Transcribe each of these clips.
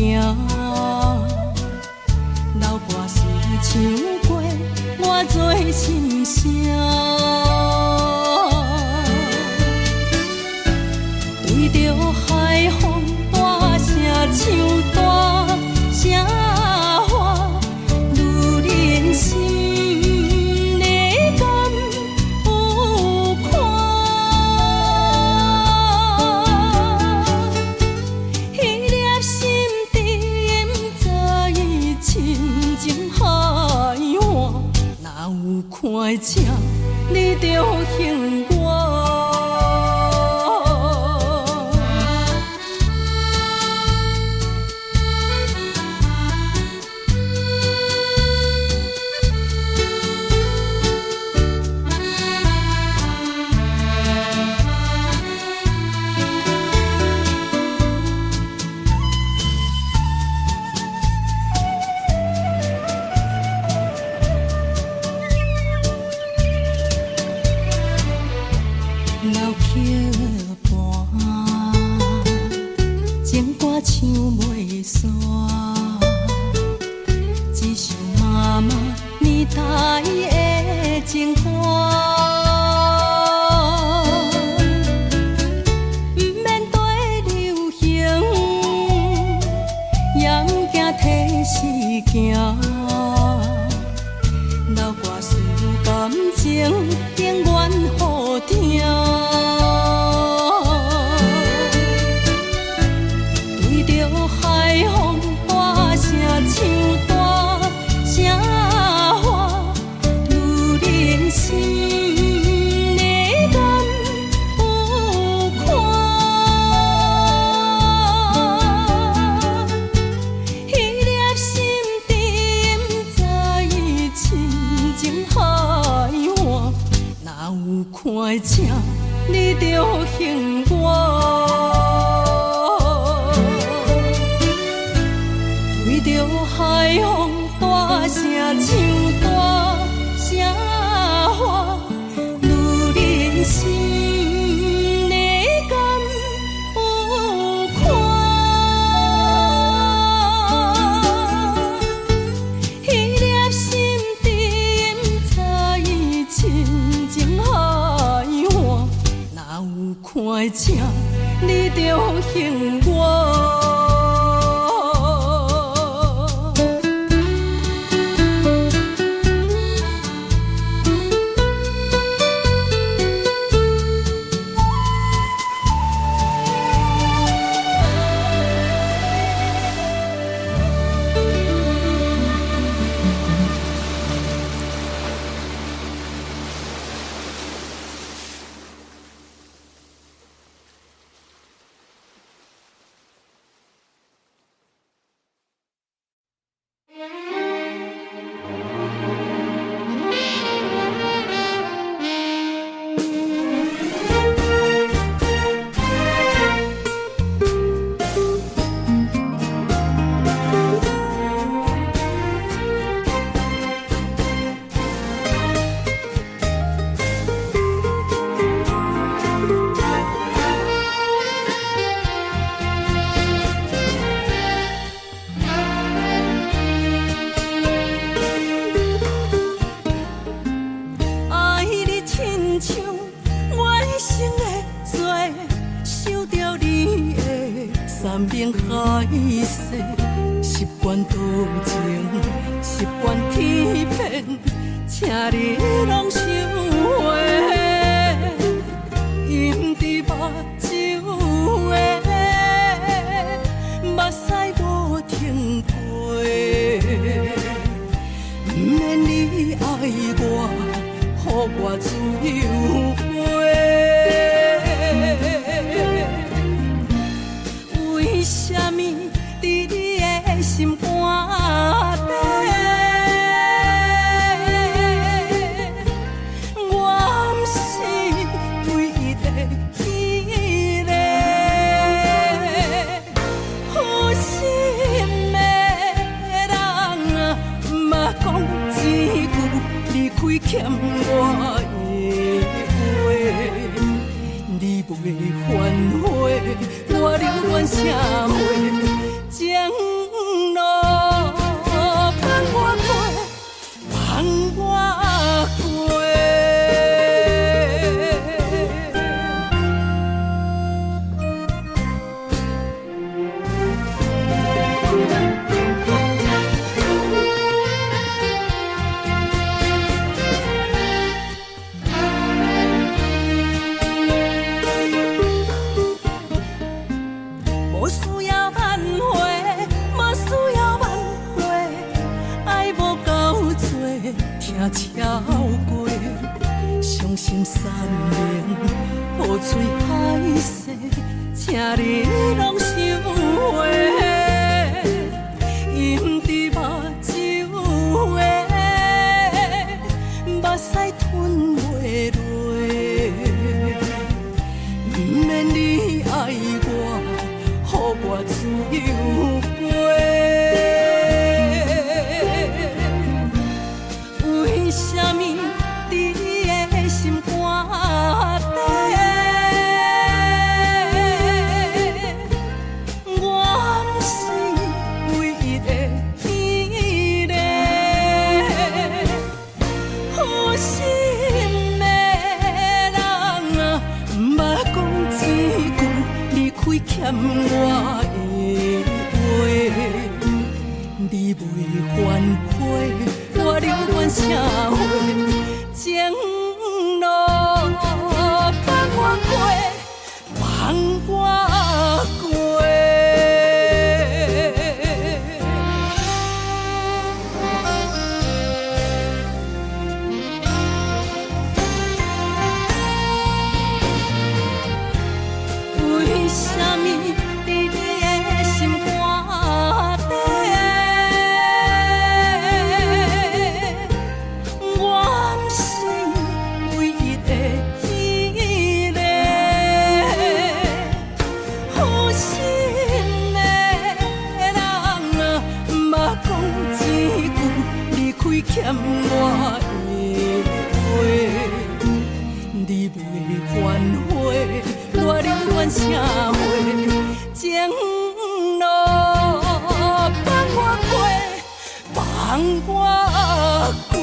行。老歌词唱过我做心声，对着海风大声唱大声话，女人心你敢有看？迄粒心底不知伊深情海岸，哪有看正你着恨我？老曲伴，情歌唱袂煞，一首妈妈年代的情歌。不免对流行，也不惊替时行。老歌词感情永远好听。海风大声唱大声话，女人心你敢有看？迄粒心底不知伊深情海岸，哪有看正你着恨我？对着海风大声唱大声话，女人心你敢有看？迄粒心底不知伊深情海岸，哪有看正你着恨我？山明海誓，习惯多情，习惯欺骗，请你拢收回。饮伫目睭的，目屎无停过。不免你爱我，予我自由飞。为什么伫你的心肝底，我不是唯一的迄个负心的人啊？嘛讲一句离开欠我的话，你不会反悔。我宁愿写袂情。嘴海誓，请你拢收回。饮伫目睭的，目屎吞袂落。毋免你爱我，予我自由飞。为什么伫的心肝底？欠我的话，你袂反悔，我留恋社会，情路放我过，放我过。为什么？欠我的话，你袂反悔，我留恋社会，情路放我过，放我过。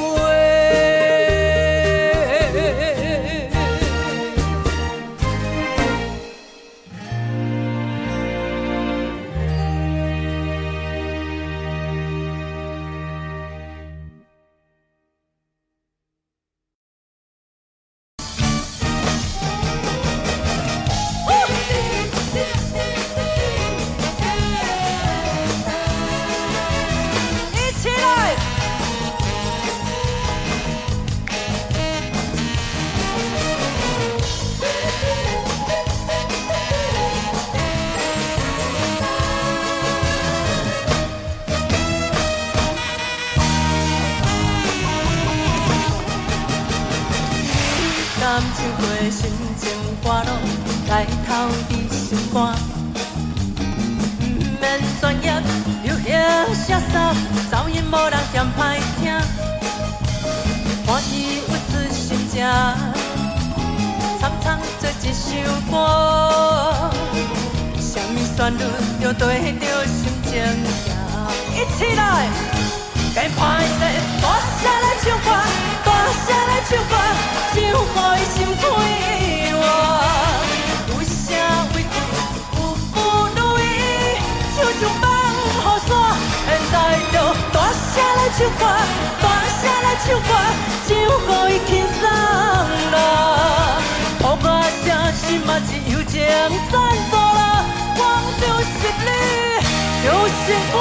甘唱过心情歌路，来透你心肝。毋免专业，流行写扫，噪音无人嫌歹听。欢喜有出心情，参参做一首歌。什么旋律就对着心情行，一起来！该歹势，大声来唱歌，大声来唱歌，唱予伊心快活。有啥委屈有不如意，唱唱放雨伞。现在就大声来唱歌，大声来唱歌，唱予伊轻松啦。予我声心嘛是友情赞助啦，我就是你流星歌。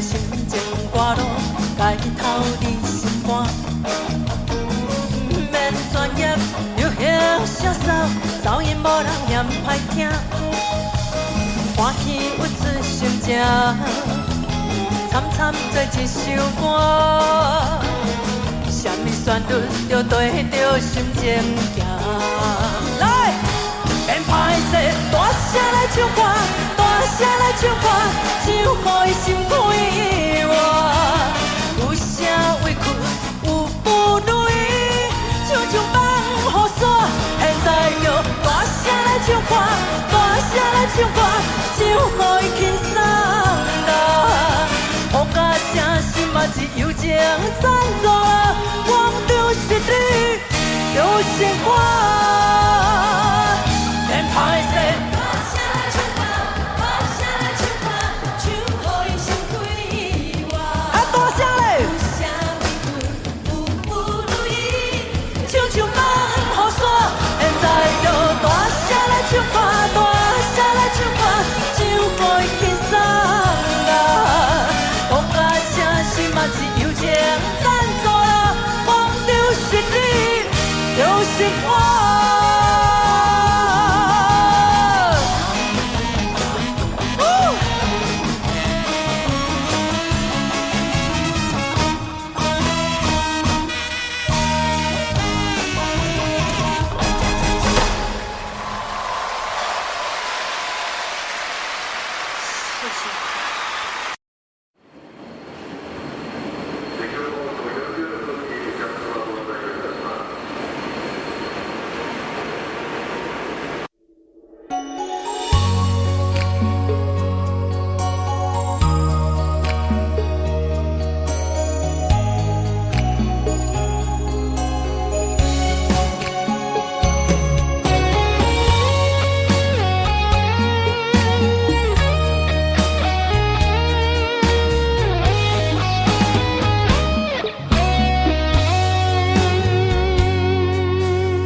心情歌路，该透你心肝。毋免专业，流行写扫，噪音无人嫌歹听。欢喜有出心情，参参做一首歌。什么旋律就对着心情行。来，免歹势，大声来唱歌，大声来唱歌，唱予伊心快活。有啥委屈有不如意，唱唱放雨伞。现在就大声来唱歌，大声来唱歌，唱予伊轻松啦。予我声心嘛是友情赞助啦，我就是你流星歌。免歹势。谢谢。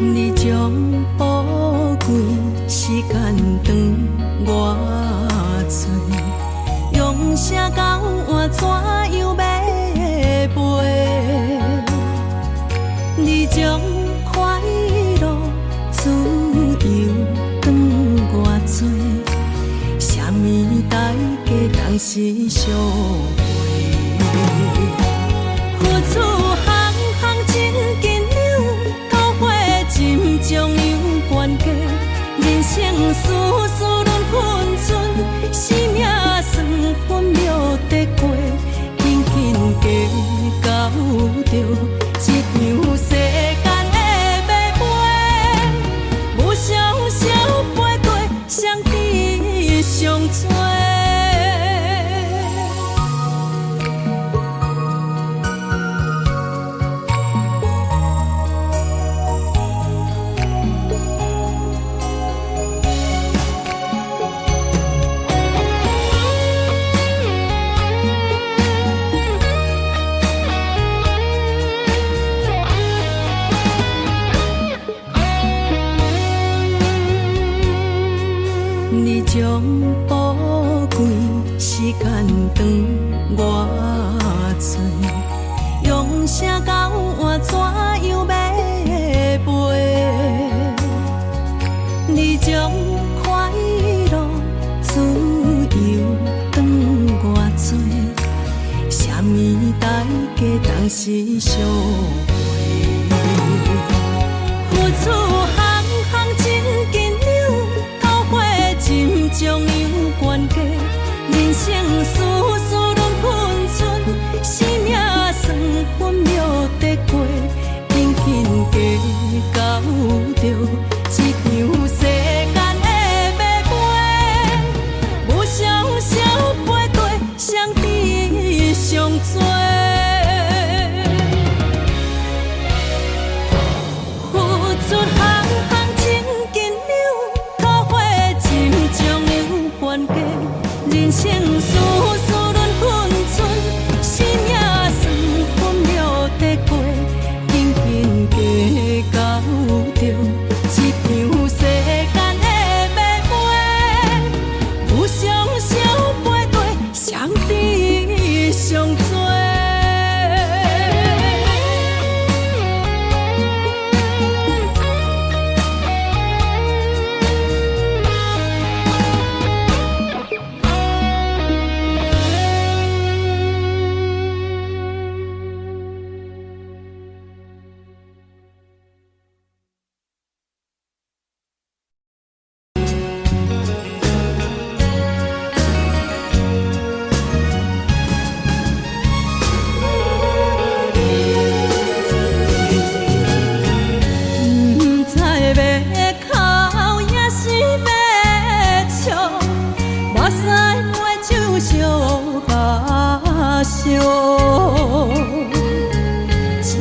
你将宝贵时间长我找，用声交换怎样要陪？你将快乐自由长我做，啥物代价当时相陪？付出行行真紧张，心将有关系，人生事事轮分寸，生命算分秒得过，轻轻加到着一场世间的马背，无常少飞过，上帝上多。你将宝贵时间长我做，用声交换怎样要陪？你将快乐自由当我做，啥物代价当时相陪？付出行行真紧张，心将有关系，人生事事轮分寸，生命算分秒得过，轻轻加到着一场世间的马背，无常少飞过，上帝上多。付出行行真紧张，人生事事轮分寸，生命算分秒得过，轻轻加到着一场世间的马背，无常少飞过，上帝上多。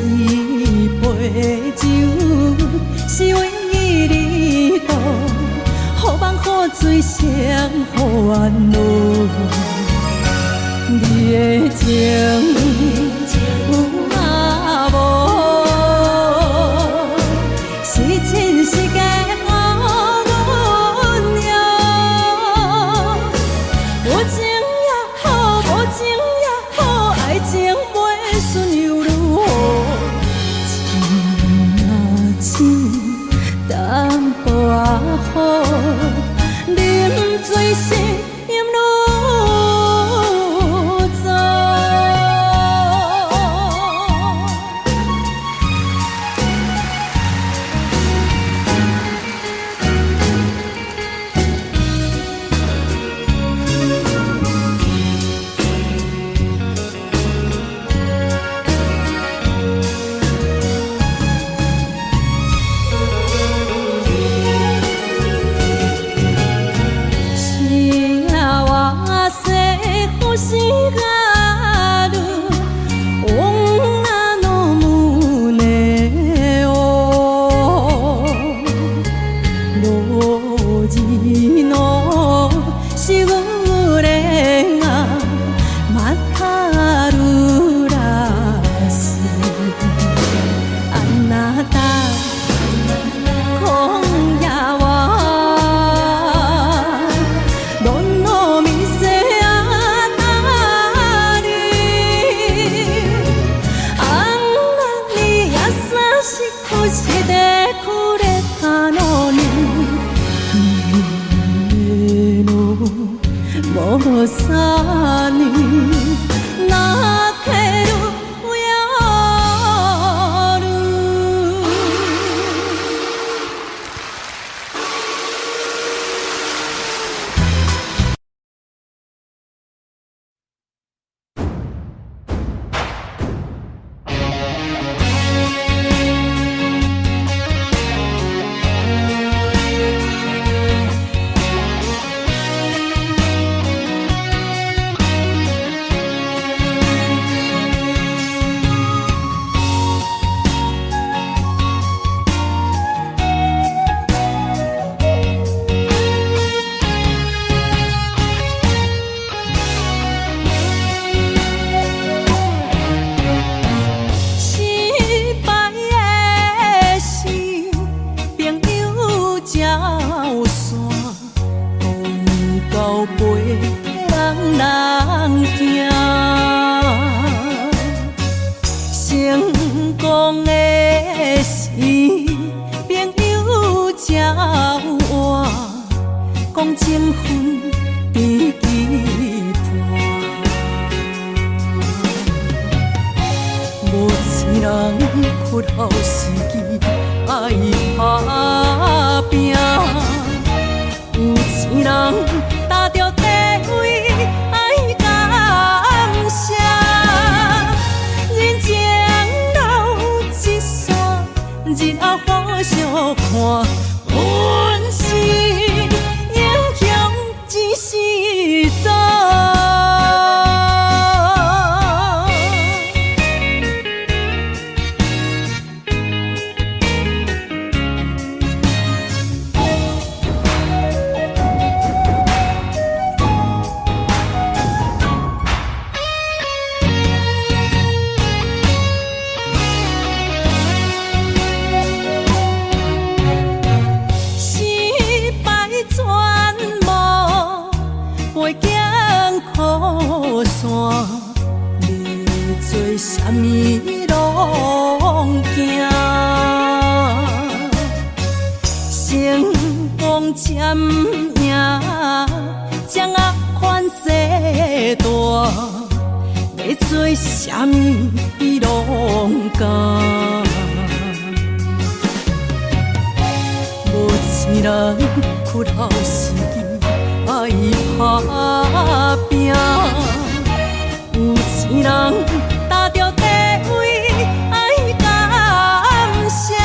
一杯酒是为你倒，好梦好醉谁好怨恼？你的情有啊无？是真是假？三年，那客路遥路。情分比棋盘，无钱人屈后时机爱打拼，有钱人踏着地位爱感谢，人情留一线，日后互相看，阮是。一时代。啥物拢惊，成功占赢，掌握权势大，要做啥物你拢敢。无钱人屈后时机爱打拼，有钱人。踏着地位爱感谢，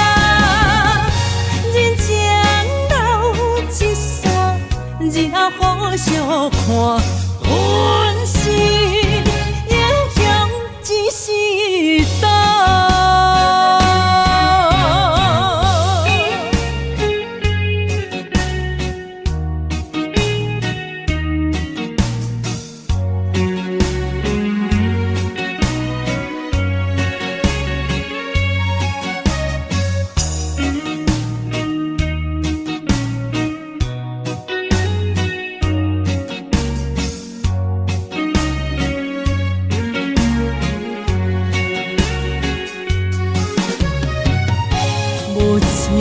人情留一线，日后互相看，阮是英雄一时代。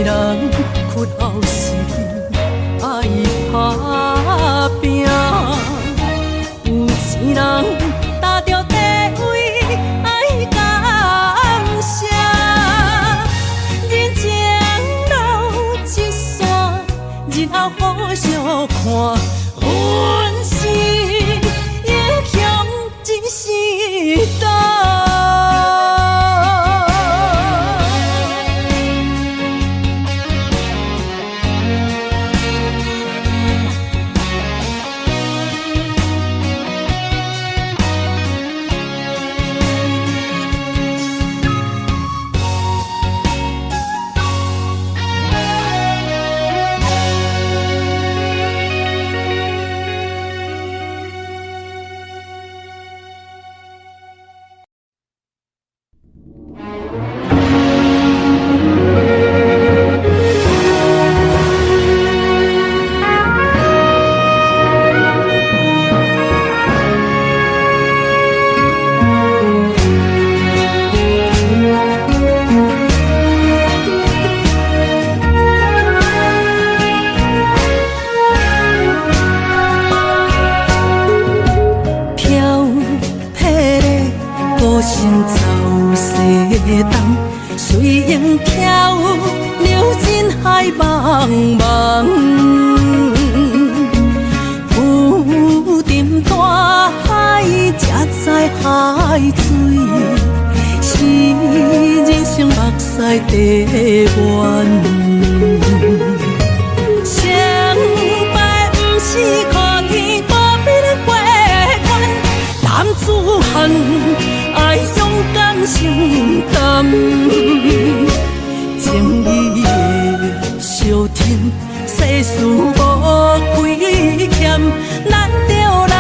人屈后时机爱打拼，有钱人踏着地位爱感谢，人情留一线，日后互相看，阮是英雄一时代。才知海水是人生目屎地缘。成败不是靠天保庇咱过关，男子汉爱勇敢承担，情义的小天，世事无亏欠，咱着咱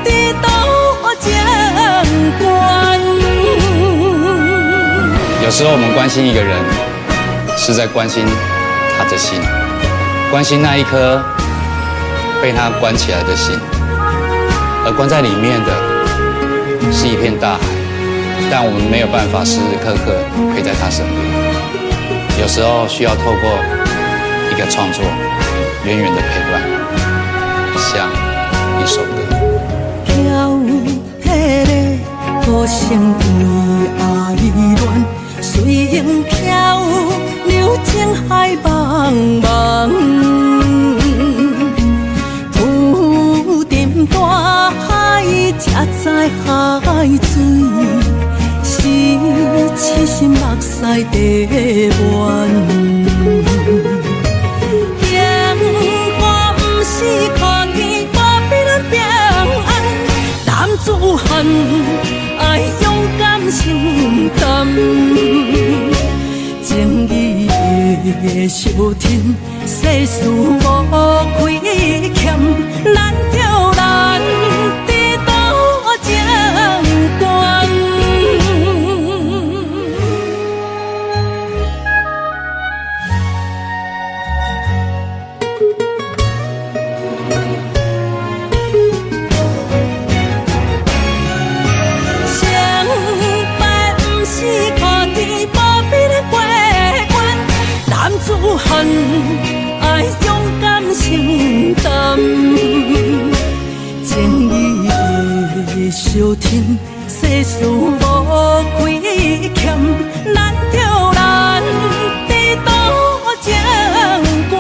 伫倒将关。有时候我们关心一个人，是在关心他的心，关心那一颗被他关起来的心，而关在里面的是一片大海，但我们没有办法时时刻刻陪在他身边。有时候需要透过一个创作，远远的陪伴，像一首歌。飘迄个歌声为爱恋，随风飘，流情海茫茫。浮沉大海，才知海水是痴心目屎地缘。幸福不是靠天保庇咱平安，男子汉爱勇敢承担，情义的小天，世事无亏欠，咱着咱伫倒将关。男子汉爱勇敢承担，情义的小天，世事无亏欠，咱着咱伫倒将关。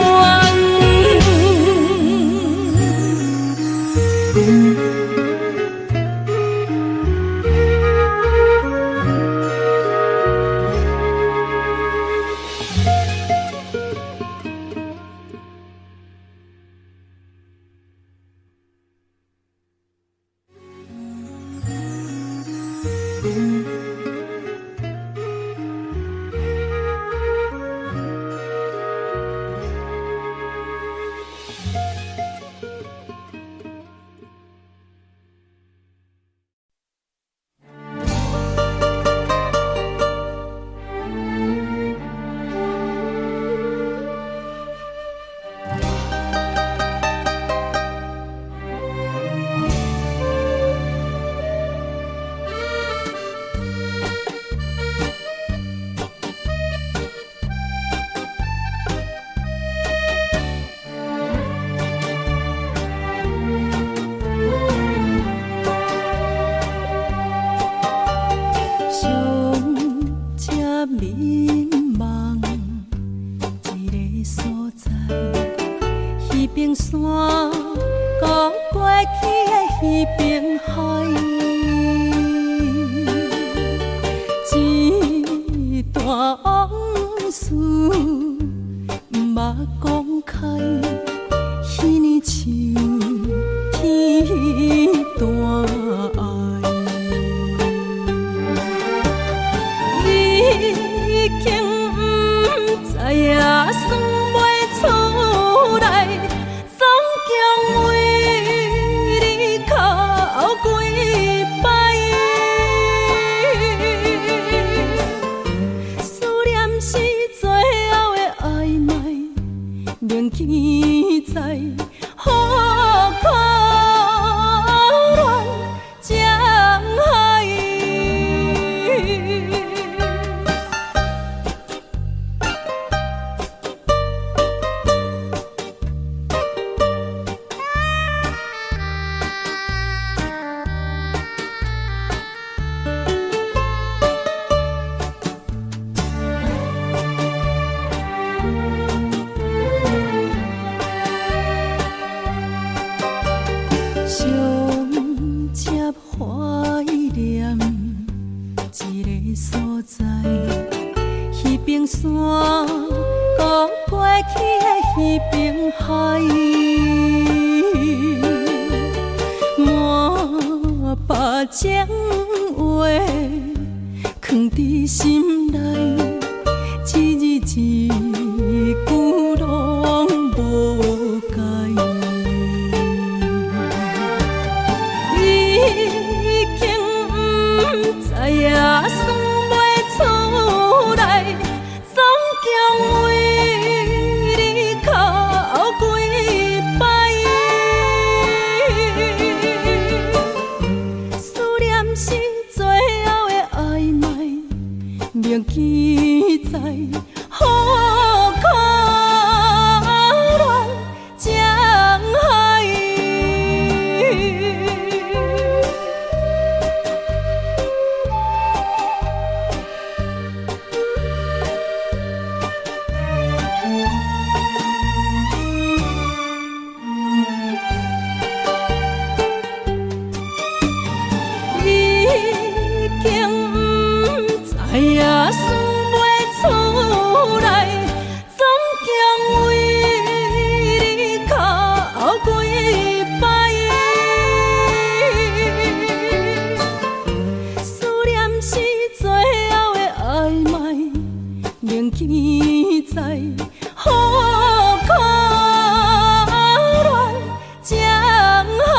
迷茫一个所在，彼边山，讲过去的彼边海，一段往事毋捌讲开，彼年像天大爱。已经不知影算袂出来，总强为你哭情话藏伫心内，一字一句拢无改。已经不知影算袂出来，总强为你哭几摆。思念是最后的暧昧，铭记在好可恋江海。已经不知影算袂出来，总强为你哭几摆。思念是最后的暧昧，铭记在好可恋江海。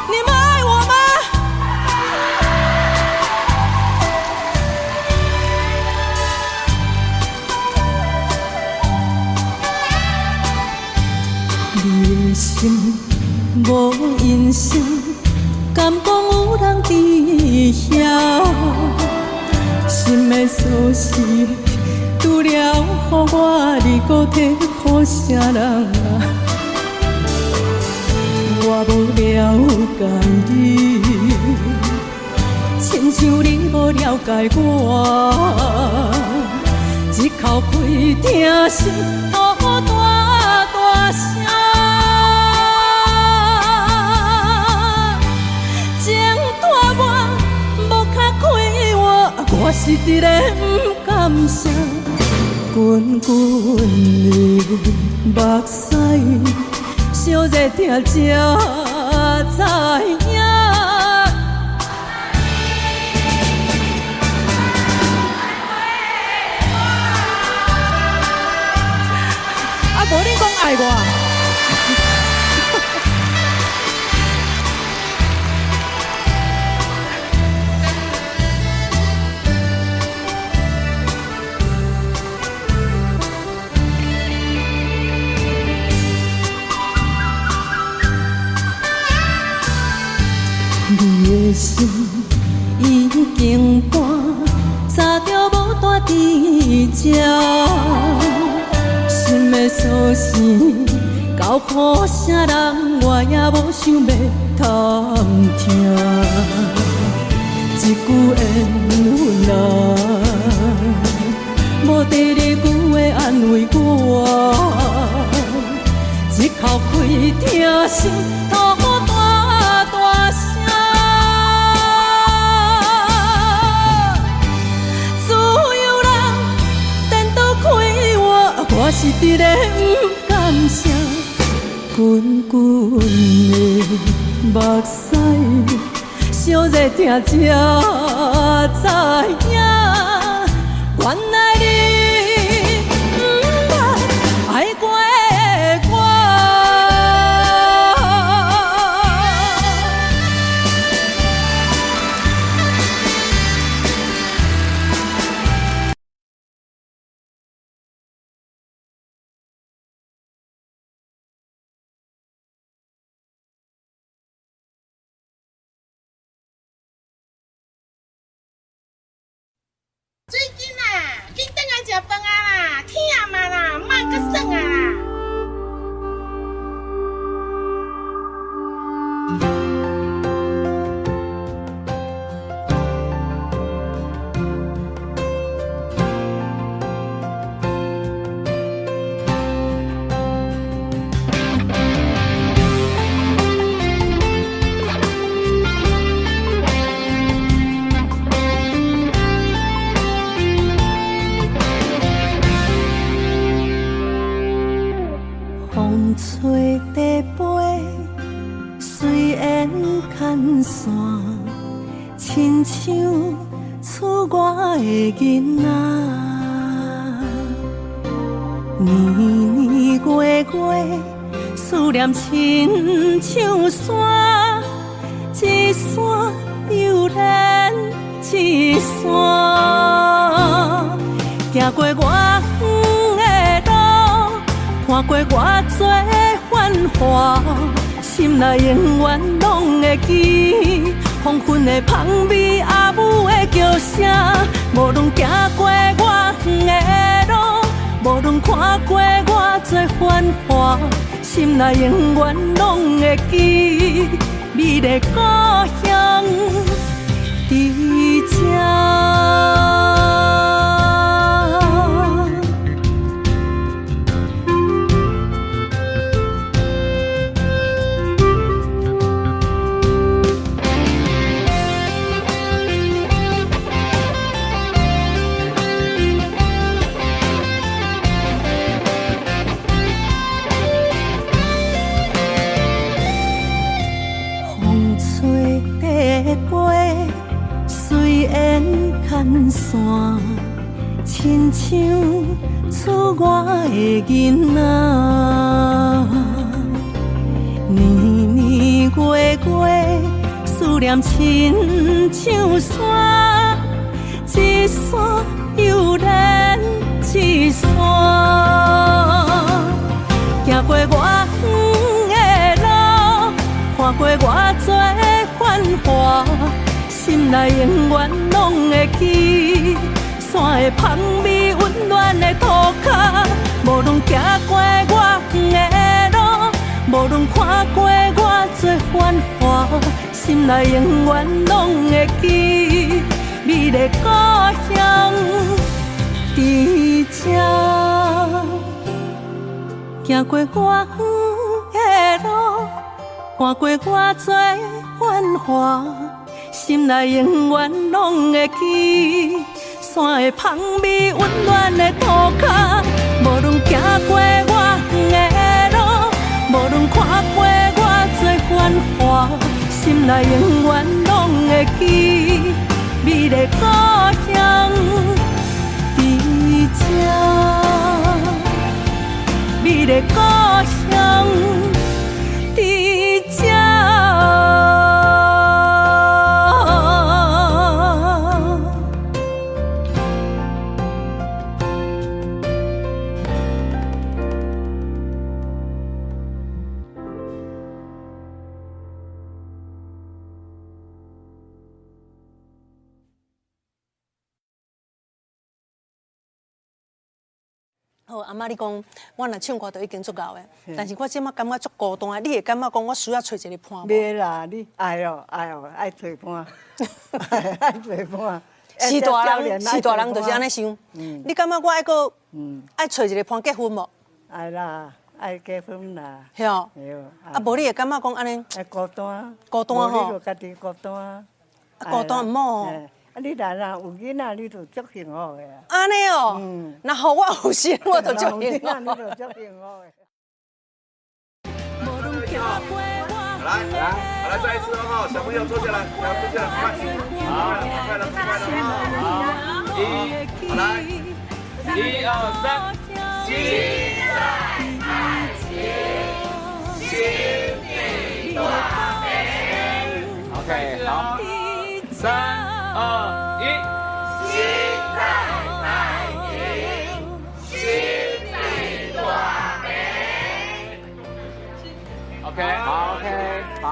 你们爱我吗？你的心无音声，敢讲有人伫遐？心的锁匙除了予我，你搁摕予啥人啊？我无了解你，亲像你无了解我，一口气听心好大大声，情拖我无卡开我是一个不甘心，滚滚的目屎。烧热听才知影，啊，无你讲爱我。你的心已经搬，早就无待伫这。心的锁匙交予啥人，我也无想要探听。一句缘分啊，无第二句的安慰我，一口气听心好大大声。我是一个不甘心，滚滚的目屎，烧热听才知影，原来你不捌爱过我。牵线，亲像厝外的囡仔。年年月月，思念亲像山，一山又连一山。行过我远的路，看过偌多繁华，心内永远拢会记黄昏的香味，阿母的叫声。无论行过我远的路，无论看过偌多繁华，心内永远拢会记你的故乡伫这。牵线，亲像厝外的囡仔，年年月月，思念亲像山，一山又连一山。行过我远的路，看过偌多繁华。心内永远拢会记山的香味，温暖的土脚。无论行过我远的路，无论看过偌多繁华，心内永远拢会记你的故乡伫这。行过我远的路，看过偌多繁华。心内永远拢会记山的香味，温暖的土脚。无论行过我远的路，无论看过偌多繁华，心内永远拢会记你的故乡伫这，你的故乡伫这。好，阿妈，你讲我若唱歌就已经足够的，但是我即马感觉足孤单，你会感觉讲我需要找一个伴无？袂啦，你爱找伴，爱找伴。是大人就是安尼想。你感觉我爱个爱找一个伴结婚无？爱啦，爱结婚啦。是哦。啊，无你会感觉讲安尼？爱孤单。孤单吼。你就家己孤单。啊，孤单唔好。啊，你若有囡仔，你就足幸福的啊。安尼哦。那好，我有心，我就足幸福。你就足幸福的。来，再一次哦，小朋友坐下来，坐下来，快，快了，好，好来，1、2、3，心在爱情，心地大美。OK， 好，3、2、1，心在爱情，心地大美。OK， 好，OK， 好。